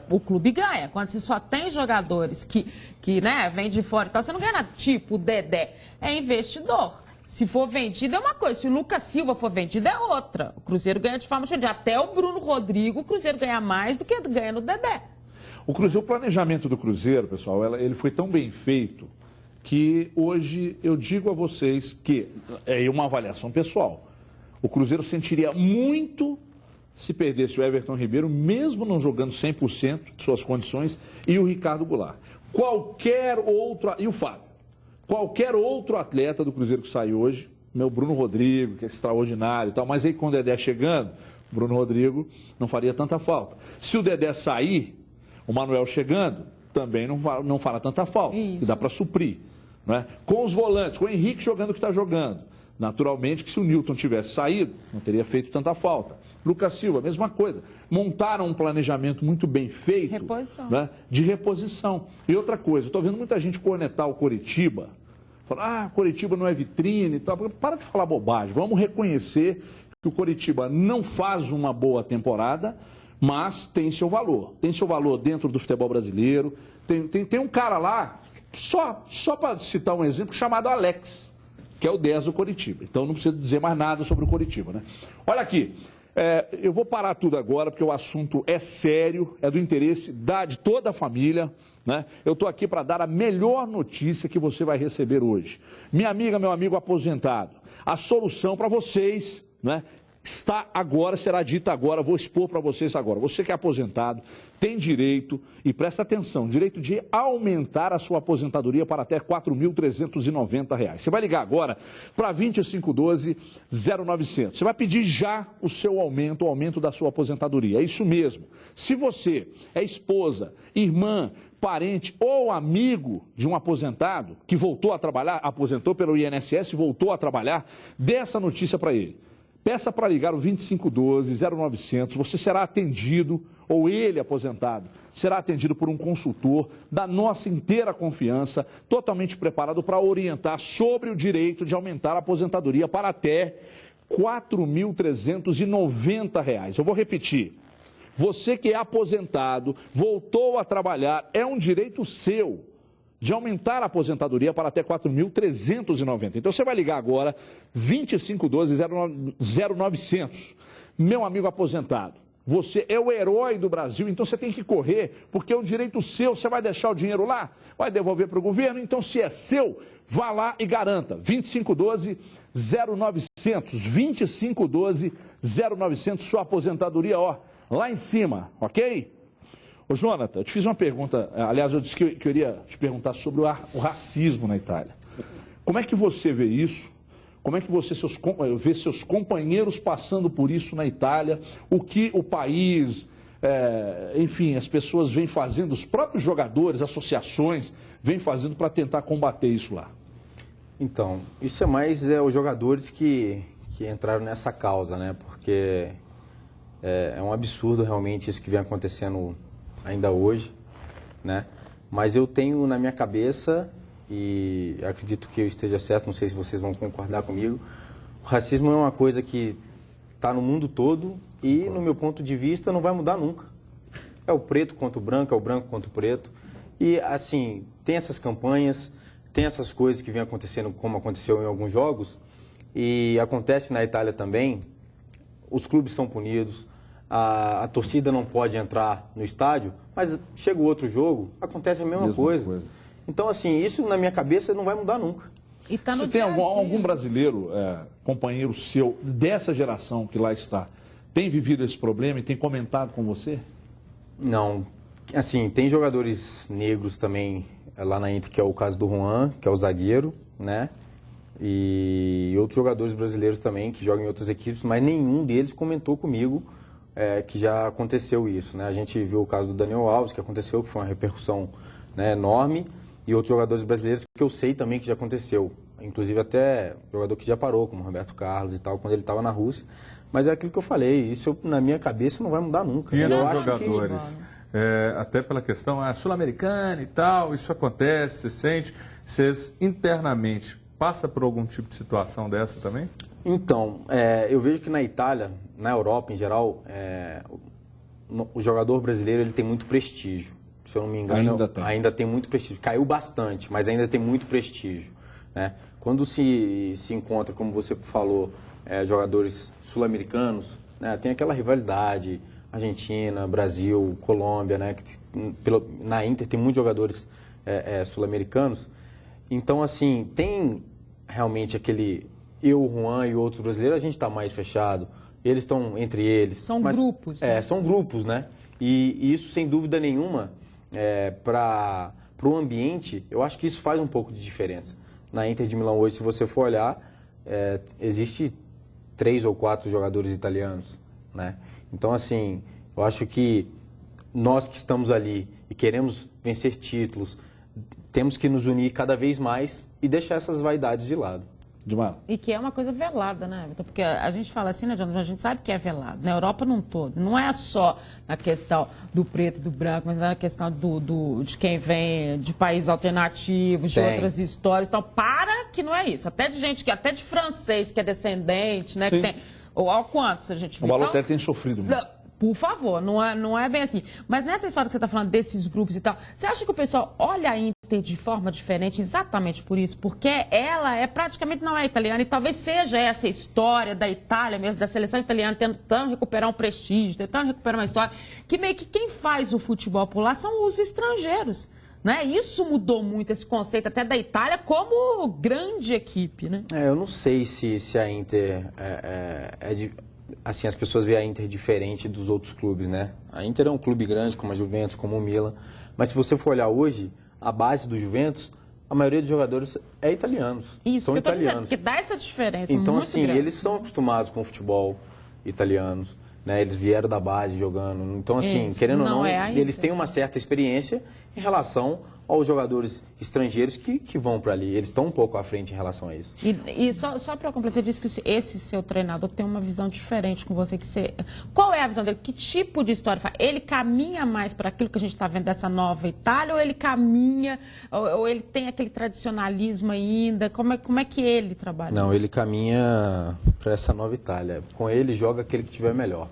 o clube ganha. Quando você só tem jogadores que né, vem de fora, então você não ganha nada, tipo o Dedé, é investidor. Se for vendido é uma coisa, se o Lucas Silva for vendido é outra. O Cruzeiro ganha de forma diferente. Até o Bruno Rodrigo, o Cruzeiro ganha mais do que ganha no Dedé. O planejamento do Cruzeiro, pessoal, ele foi tão bem feito que hoje eu digo a vocês que, é uma avaliação pessoal, o Cruzeiro sentiria muito se perdesse o Everton Ribeiro, mesmo não jogando 100% de suas condições, e o Ricardo Goulart. E o Fábio. Qualquer outro atleta do Cruzeiro que sai hoje, meu Bruno Rodrigo, que é extraordinário e tal, mas aí com o Dedé chegando, o Bruno Rodrigo não faria tanta falta. Se o Dedé sair, o Manuel chegando, também não fará tanta falta, que dá para suprir. Não é? Com os volantes, com o Henrique jogando o que está jogando. Naturalmente que se o Newton tivesse saído, não teria feito tanta falta. Lucas Silva, mesma coisa. Montaram um planejamento muito bem feito né, de reposição. E outra coisa, estou vendo muita gente cornetar o Coritiba. Falar, Coritiba não é vitrine e tal. Para de falar bobagem. Vamos reconhecer que o Coritiba não faz uma boa temporada, mas tem seu valor. Tem seu valor dentro do futebol brasileiro. Tem um cara lá, só para citar um exemplo, chamado Alex, que é o 10 do Coritiba. Então não preciso dizer mais nada sobre o Coritiba, né? Olha aqui, eu vou parar tudo agora, porque o assunto é sério, é do interesse de toda a família, né? Eu estou aqui para dar a melhor notícia que você vai receber hoje. Minha amiga, meu amigo aposentado, a solução para vocês, né? Está agora, será dita agora, vou expor para vocês agora. Você que é aposentado tem direito, e presta atenção, direito de aumentar a sua aposentadoria para até R$ 4.390. Você vai ligar agora para 2512-0900. Você vai pedir já o seu aumento, o aumento da sua aposentadoria. É isso mesmo. Se você é esposa, irmã, parente ou amigo de um aposentado que voltou a trabalhar, aposentou pelo INSS e voltou a trabalhar, dê essa notícia para ele. Peça para ligar o 2512-0900, você será atendido, ou ele aposentado, será atendido por um consultor da nossa inteira confiança, totalmente preparado para orientar sobre o direito de aumentar a aposentadoria para até R$ 4.390. Eu vou repetir, você que é aposentado, voltou a trabalhar, é um direito seu de aumentar a aposentadoria para até R$ 4.390. Então você vai ligar agora, 2512-0900. Meu amigo aposentado, você é o herói do Brasil, então você tem que correr, porque é um direito seu. Você vai deixar o dinheiro lá? Vai devolver para o governo? Então, se é seu, vá lá e garanta. 2512-0900. 2512-0900, sua aposentadoria, ó, lá em cima, ok? Ô, Jonathan, eu te fiz uma pergunta, aliás, eu disse que eu iria te perguntar sobre o racismo na Itália. Como é que você vê isso? Como é que você vê seus companheiros passando por isso na Itália? O que o país, enfim, as pessoas vêm fazendo, os próprios jogadores, associações, vêm fazendo para tentar combater isso lá? Então, isso é mais os jogadores que entraram nessa causa, né? Porque é um absurdo realmente isso que vem acontecendo ainda hoje, né? Mas eu tenho na minha cabeça, e acredito que eu esteja certo, não sei se vocês vão concordar comigo, o racismo é uma coisa que está no mundo todo e, no meu ponto de vista, não vai mudar nunca. É o preto contra o branco, é o branco contra o preto. E, assim, tem essas campanhas, tem essas coisas que vêm acontecendo, como aconteceu em alguns jogos, e acontece na Itália também. Os clubes são punidos, a torcida não pode entrar no estádio, mas chega o outro jogo, acontece a mesma coisa. Então, assim, isso na minha cabeça não vai mudar nunca. E tá no Você tem algum brasileiro, companheiro seu, dessa geração que lá está, tem vivido esse problema e tem comentado com você? Não. Assim, tem jogadores negros também lá na Inter, que é o caso do Juan, que é o zagueiro, né? E outros jogadores brasileiros também que jogam em outras equipes, mas nenhum deles comentou comigo que já aconteceu isso, né? A gente viu o caso do Daniel Alves, que aconteceu, que foi uma repercussão, né, enorme, e outros jogadores brasileiros que eu sei também que já aconteceu. Inclusive até jogador que já parou, como Roberto Carlos e tal, quando ele estava na Rússia. Mas é aquilo que eu falei, isso na minha cabeça não vai mudar nunca. E entre os jogadores, até pela questão sul-americana e tal, isso acontece, você sente, vocês internamente passa por algum tipo de situação dessa também? Então, eu vejo que na Itália, na Europa em geral, o jogador brasileiro ele tem muito prestígio. Se eu não me engano, ainda tem muito prestígio. Caiu bastante, mas ainda tem muito prestígio, né? Quando se encontra, como você falou, jogadores sul-americanos, né, tem aquela rivalidade, Argentina, Brasil, Colômbia, né? Na Inter tem muitos jogadores sul-americanos. Então, assim, tem realmente aquele... Eu, o Juan e outros brasileiros, a gente está mais fechado. Eles estão entre eles. São grupos. Né? São grupos, né? E isso, sem dúvida nenhuma, para o ambiente, eu acho que isso faz um pouco de diferença. Na Inter de Milão hoje, se você for olhar, existe 3 ou 4 jogadores italianos, né? Então, assim, eu acho que nós que estamos ali e queremos vencer títulos, temos que nos unir cada vez mais e deixar essas vaidades de lado. E que é uma coisa velada, né, Everton? Porque a gente fala assim, né, Jonathan? A gente sabe que é velado. Na Europa num todo. Não é só na questão do preto e do branco, mas na questão de quem vem de países alternativos, de outras histórias. Então, que não é isso. Até de gente até de francês que é descendente, né? Que tem, ou ao quanto a gente viu. O Balotelli tem sofrido muito. Por favor, não é bem assim. Mas nessa história que você está falando desses grupos e tal, você acha que o pessoal olha a Inter de forma diferente exatamente por isso? Porque ela praticamente não é italiana e talvez seja essa história da Itália mesmo, da seleção italiana tentando recuperar um prestígio, tentando recuperar uma história, que meio que quem faz o futebol por lá são os estrangeiros. Né? Isso mudou muito, esse conceito até da Itália como grande equipe. Né? Eu não sei se a Inter assim, as pessoas veem a Inter diferente dos outros clubes, né? A Inter é um clube grande, como a Juventus, como o Milan. Mas se você for olhar hoje, a base do Juventus, a maioria dos jogadores é italianos. Isso, são italianos. Que dá essa diferença então, muito assim, grande. eles são acostumados com o futebol italianos, né? Eles vieram da base jogando. Então, assim, querendo ou não, eles têm uma certa experiência em relação aos jogadores estrangeiros que vão para ali. Eles estão um pouco à frente em relação a isso. E só para completar, você disse que esse seu treinador tem uma visão diferente com você. Qual é a visão dele? Que tipo de história faz? Ele caminha mais para aquilo que a gente está vendo dessa nova Itália ou ele caminha, ou ele tem aquele tradicionalismo ainda? Como é que ele trabalha? Não, ele caminha para essa nova Itália. Com ele joga aquele que tiver melhor.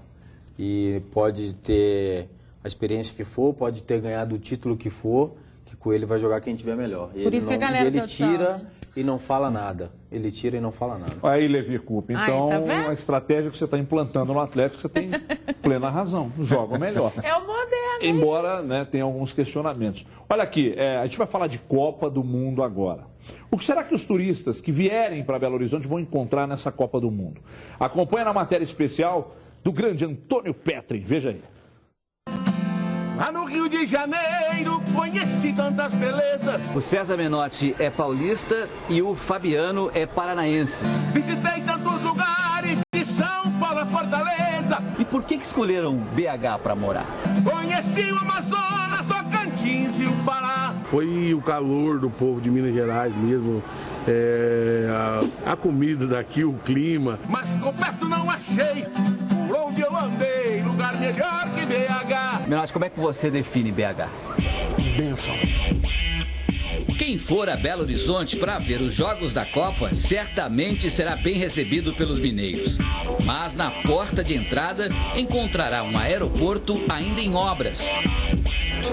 E pode ter a experiência que for, pode ter ganhado o título que for, que com ele vai jogar quem tiver melhor. Por isso que a galera ele tira e não fala nada. Ele tira e não fala nada. Aí, Levi Coupe, então tá a estratégia que você está implantando no Atlético, você tem plena razão. Joga melhor. É o moderno. Embora tenha alguns questionamentos. Olha aqui, a gente vai falar de Copa do Mundo agora. O que será que os turistas que vierem para Belo Horizonte vão encontrar nessa Copa do Mundo? Acompanha na matéria especial do grande Antônio Petri. Veja aí. Lá no Rio de Janeiro, conheci tantas belezas. O César Menotti é paulista e o Fabiano é paranaense. Visitei tantos lugares, de São Paulo a Fortaleza. E por que escolheram BH para morar? Conheci o Amazonas, Tocantins e o Pará. Foi o calor do povo de Minas Gerais mesmo, a comida daqui, o clima. Mas completo não achei, por onde eu andei, lugar melhor que BH. Menotti, como é que você define BH? Bênção. Quem for a Belo Horizonte para ver os Jogos da Copa, certamente será bem recebido pelos mineiros. Mas na porta de entrada encontrará um aeroporto ainda em obras.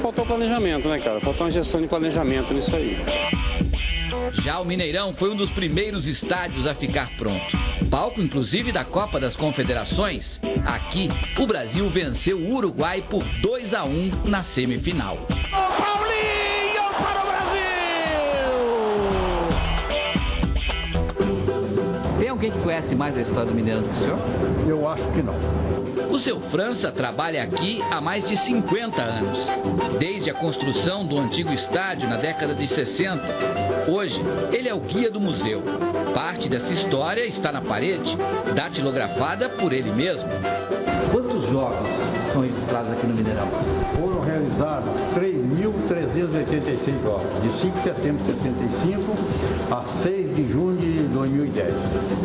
Faltou planejamento, né, cara? Faltou uma gestão de planejamento nisso aí. Já o Mineirão foi um dos primeiros estádios a ficar pronto. Palco, inclusive, da Copa das Confederações. Aqui, o Brasil venceu o Uruguai por 2-1 na semifinal. Paulinho para o Brasil! Tem alguém que conhece mais a história do Mineirão do que o senhor? Eu acho que não. O seu França trabalha aqui há mais de 50 anos. Desde a construção do antigo estádio na década de 60. Hoje, ele é o guia do museu. Parte dessa história está na parede, datilografada por ele mesmo. Quantos jogos são registrados aqui no Mineirão? Foram realizados 3.386 jogos, de 5 de setembro de 65 a 6 de junho de 2010.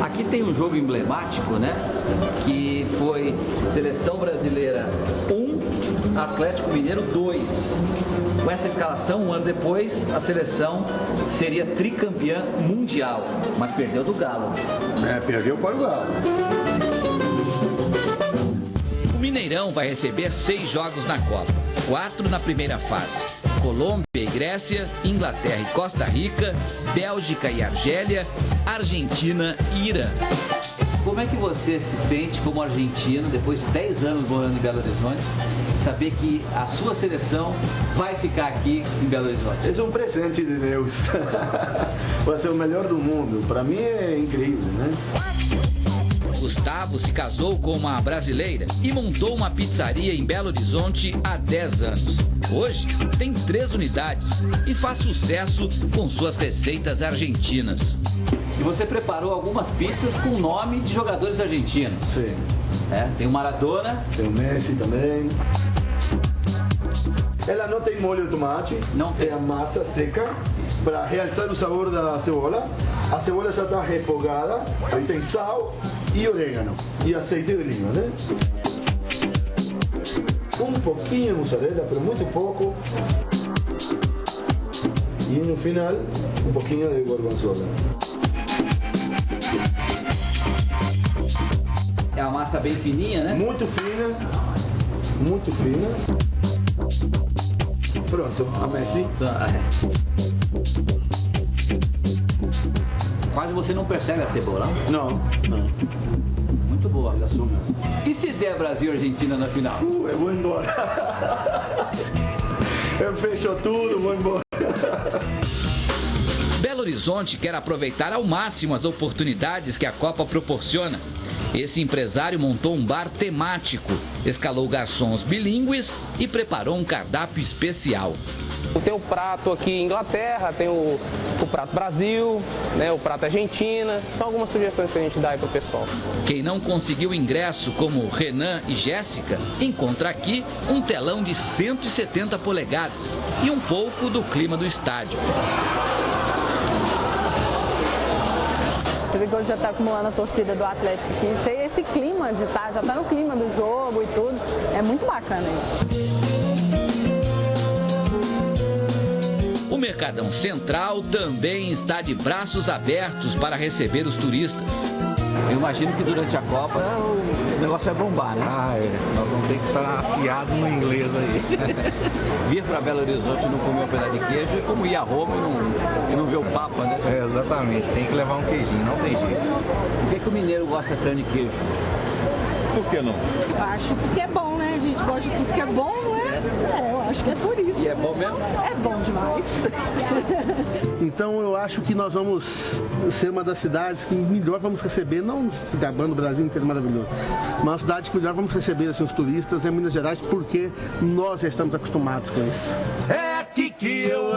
Aqui tem um jogo emblemático, né? Que foi Seleção Brasileira 1, Atlético Mineiro 2. Com essa escalação, um ano depois, a seleção seria tricampeã mundial, mas perdeu do Galo. Perdeu para o Galo. O Mineirão vai receber 6 jogos na Copa, 4 na primeira fase. Colômbia e Grécia, Inglaterra e Costa Rica, Bélgica e Argélia, Argentina e Irã. Como é que você se sente como argentino, depois de 10 anos morando em Belo Horizonte, saber que a sua seleção vai ficar aqui em Belo Horizonte? É um presente de Deus. Vai ser o melhor do mundo. Para mim é incrível, né? Gustavo se casou com uma brasileira e montou uma pizzaria em Belo Horizonte há 10 anos. Hoje tem 3 unidades e faz sucesso com suas receitas argentinas. E você preparou algumas pizzas com nome de jogadores argentinos. Sim. Tem o Maradona. Tem o Messi também. Ela não tem molho de tomate. Não tem. É a massa seca para realçar o sabor da cebola. A cebola já está refogada. Aí tem sal e orégano e azeite de oliva, né? Um pouquinho de mussarela, mas muito pouco. E no final, um pouquinho de gorgonzola. É uma massa bem fininha, né? Muito fina, muito fina. Pronto, a Messi. Quase você não percebe a cebola? Não, não. Muito boa. E se der Brasil e Argentina na final? Eu vou embora. Eu fecho tudo, vou embora. Belo Horizonte quer aproveitar ao máximo as oportunidades que a Copa proporciona. Esse empresário montou um bar temático, escalou garçons bilíngues e preparou um cardápio especial. Tem o prato aqui Inglaterra, tem o prato Brasil, né, o prato Argentina. São algumas sugestões que a gente dá aí pro pessoal. Quem não conseguiu ingresso, como Renan e Jéssica, encontra aqui um telão de 170 polegadas e um pouco do clima do estádio. Você vê que hoje já está acumulando a torcida do Atlético aqui. Esse clima de estar, já está no clima do jogo e tudo. É muito bacana isso. O Mercadão Central também está de braços abertos para receber os turistas. Eu imagino que durante a Copa o negócio vai bombar, né? Nós vamos ter que estar afiado no inglês aí. Vir para Belo Horizonte e não comer um pedaço de queijo é como ir a Roma e não ver o Papa, né? Exatamente, tem que levar um queijinho, não tem jeito. Por que o mineiro gosta tanto de queijo? Por que não? Eu acho porque é bom, né? A gente gosta de tudo que é bom, não é? Eu acho que é por isso. E é bom mesmo? É bom demais. Então eu acho que nós vamos ser uma das cidades que melhor vamos receber, não se gabando o Brasil inteiro maravilhoso, mas uma cidade que melhor vamos receber assim, os turistas é Minas Gerais, porque nós já estamos acostumados com isso. É aqui que eu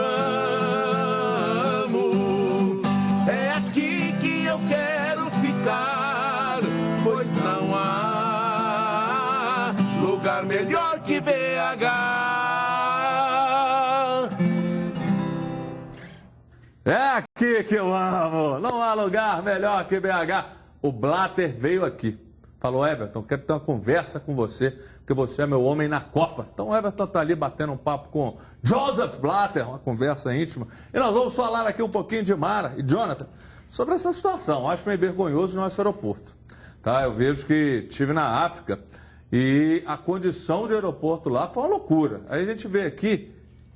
amo, é aqui que eu quero ficar, pois não há lugar melhor que BH. É aqui que eu amo, não há lugar melhor que BH. O Blatter veio aqui, falou: Everton, quero ter uma conversa com você, porque você é meu homem na Copa. Então o Everton está ali batendo um papo com Joseph Blatter, uma conversa íntima. E nós vamos falar aqui um pouquinho de Mara e Jonathan sobre essa situação. Acho meio vergonhoso no nosso aeroporto. Tá? Eu vejo que estive na África e a condição de aeroporto lá foi uma loucura. Aí a gente vê aqui,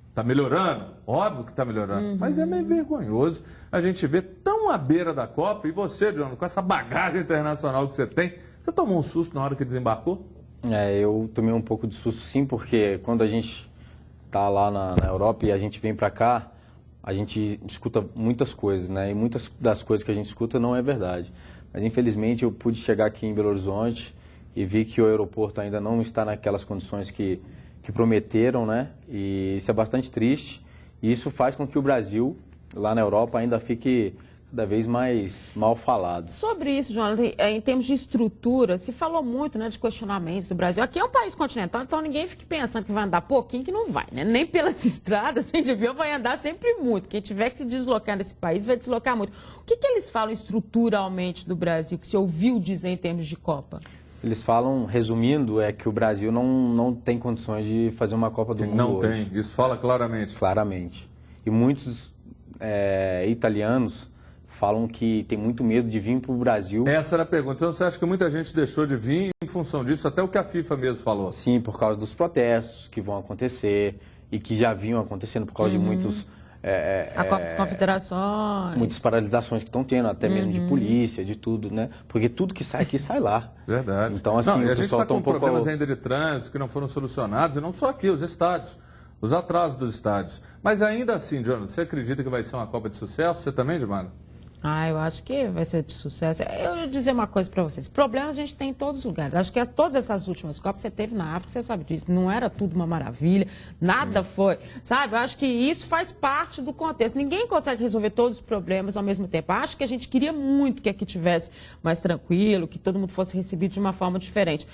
está melhorando, óbvio que está melhorando, mas é meio vergonhoso a gente ver tão à beira da Copa. E você, Jonathan, com essa bagagem internacional que você tem, você tomou um susto na hora que desembarcou? Eu tomei um pouco de susto sim, porque quando a gente está lá na Europa e a gente vem para cá, a gente escuta muitas coisas, né? E muitas das coisas que a gente escuta não é verdade. Mas infelizmente eu pude chegar aqui em Belo Horizonte e vi que o aeroporto ainda não está naquelas condições que prometeram, né? E isso é bastante triste. E isso faz com que o Brasil, lá na Europa, ainda fique cada vez mais mal falado. Sobre isso, Jonathan, em termos de estrutura, se falou muito, né, de questionamentos do Brasil. Aqui é um país continental, então ninguém fique pensando que vai andar pouquinho, que não vai, né? Nem pelas estradas, sem de avião, vai andar sempre muito. Quem tiver que se deslocar nesse país vai deslocar muito. O que eles falam estruturalmente do Brasil, que se ouviu dizer em termos de Copa? Eles falam, resumindo, é que o Brasil não tem condições de fazer uma Copa do Mundo hoje. Não tem, isso fala claramente. Claramente. E muitos italianos falam que tem muito medo de vir para o Brasil. Essa era a pergunta. Então você acha que muita gente deixou de vir em função disso, até o que a FIFA mesmo falou? Sim, por causa dos protestos que vão acontecer e que já vinham acontecendo por causa de muitos A Copa das Confederações. Muitas paralisações que estão tendo, até mesmo de polícia, de tudo, né? Porque tudo que sai aqui sai lá. Verdade. Então, assim, e a gente está com problemas pouco... ainda de trânsito que não foram solucionados, e não só aqui, os estádios, os atrasos dos estádios. Mas ainda assim, Jonathan, você acredita que vai ser uma Copa de sucesso? Você também, Gilmar? Eu acho que vai ser de sucesso. Eu vou dizer uma coisa para vocês. Problemas a gente tem em todos os lugares. Acho que todas essas últimas Copas você teve na África, você sabe disso. Não era tudo uma maravilha, nada foi. Sabe? Eu acho que isso faz parte do contexto. Ninguém consegue resolver todos os problemas ao mesmo tempo. Acho que a gente queria muito que aqui tivesse mais tranquilo, que todo mundo fosse recebido de uma forma diferente.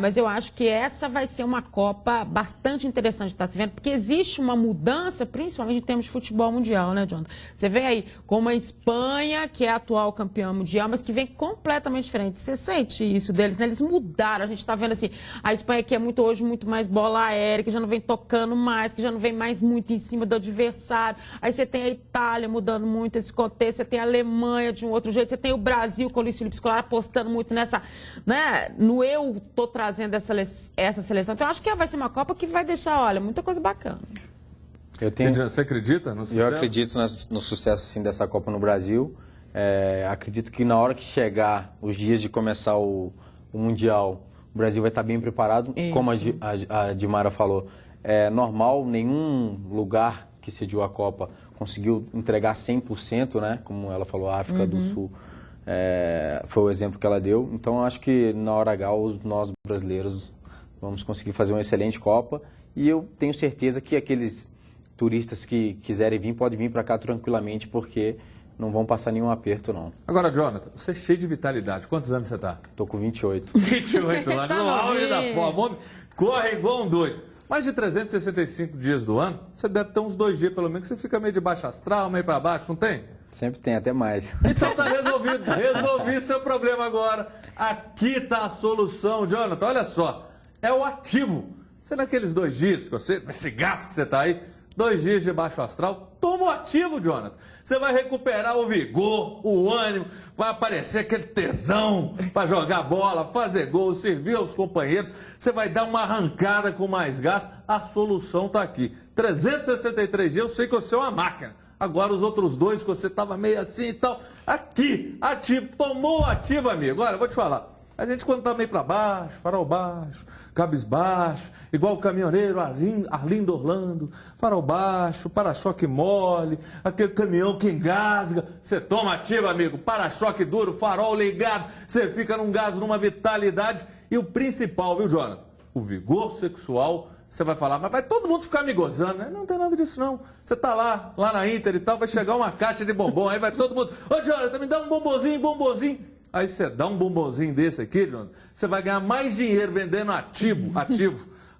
Mas eu acho que essa vai ser uma Copa bastante interessante de estar se vendo, porque existe uma mudança, principalmente em termos de futebol mundial, né, Jonathan? Você vê aí como a Espanha, que é a atual campeã mundial, mas que vem completamente diferente. Você sente isso deles, né? Eles mudaram. A gente está vendo assim, a Espanha que é hoje muito mais bola aérea, que já não vem tocando mais, que já não vem mais muito em cima do adversário. Aí você tem a Itália mudando muito esse contexto, você tem a Alemanha de um outro jeito, você tem o Brasil com o Luiz Felipe Scolari apostando muito nessa, né? No eu tô trazendo essa seleção. Então eu acho que vai ser uma Copa que vai deixar, olha, muita coisa bacana. Você acredita no sucesso? Eu acredito no sucesso assim, dessa Copa no Brasil. Acredito que na hora que chegar os dias de começar o Mundial, o Brasil vai estar bem preparado. Isso. Como a Dimara falou, é normal, nenhum lugar que sediou a Copa conseguiu entregar 100%, né? Como ela falou, a África do Sul foi o exemplo que ela deu. Então, acho que na hora H, nós brasileiros vamos conseguir fazer uma excelente Copa. E eu tenho certeza que aqueles turistas que quiserem vir, podem vir para cá tranquilamente, porque não vão passar nenhum aperto, não. Agora, Jonathan, você é cheio de vitalidade. Quantos anos você está? Estou com 28. 28 anos, no auge da forma. Corre igual um doido. Mais de 365 dias do ano, você deve ter uns 2 dias, pelo menos, que você fica meio de baixo astral, meio para baixo, não tem? Sempre tem, até mais. Então tá resolvido. Resolvi seu problema agora. Aqui tá a solução, Jonathan. Olha só, é o ativo. Você naqueles 2 dias, esse gás que você tá aí, 2 dias de baixo astral, toma o ativo, Jonathan. Você vai recuperar o vigor, o ânimo, vai aparecer aquele tesão para jogar bola, fazer gol, servir aos companheiros. Você vai dar uma arrancada com mais gás. A solução está aqui. 363 dias, eu sei que você é uma máquina. Agora os outros 2 que você estava meio assim e tal, aqui, ativo, tomou o ativo, amigo. Olha, eu vou te falar. A gente, quando tá meio para baixo, farol baixo, cabisbaixo, igual o caminhoneiro Arlindo Orlando, farol baixo, para-choque mole, aquele caminhão que engasga, você toma ativo, amigo, para-choque duro, farol ligado, você fica num gás, numa vitalidade. E o principal, viu, Jonathan? O vigor sexual. Você vai falar, mas vai todo mundo ficar me gozando, né? Não tem nada disso, não. Você tá lá na Inter e tal, vai chegar uma caixa de bombom, aí vai todo mundo, ô, Jonathan, me dá um bombonzinho. Aí você dá um bombonzinho desse aqui, Jonathan, você vai ganhar mais dinheiro vendendo ativo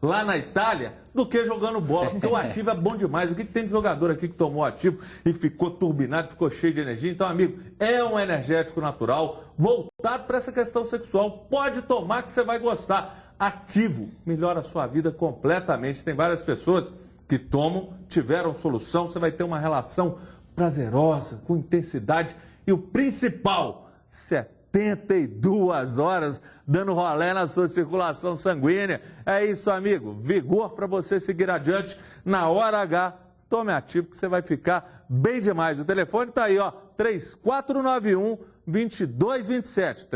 lá na Itália do que jogando bola, porque o ativo é bom demais. O que tem de jogador aqui que tomou ativo e ficou turbinado, ficou cheio de energia? Então, amigo, é um energético natural voltado para essa questão sexual. Pode tomar que você vai gostar. Ativo melhora a sua vida completamente. Tem várias pessoas que tomam, tiveram solução. Você vai ter uma relação prazerosa, com intensidade e o principal, 72 horas dando rolé na sua circulação sanguínea. É isso, amigo. Vigor para você seguir adiante na hora H. Tome ativo que você vai ficar bem demais. O telefone está aí, ó, 3491-2227.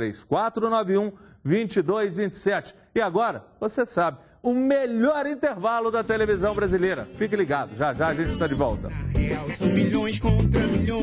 3491-2227. E agora, você sabe, o melhor intervalo da televisão brasileira. Fique ligado, já já a gente está de volta. São milhões contra milhões.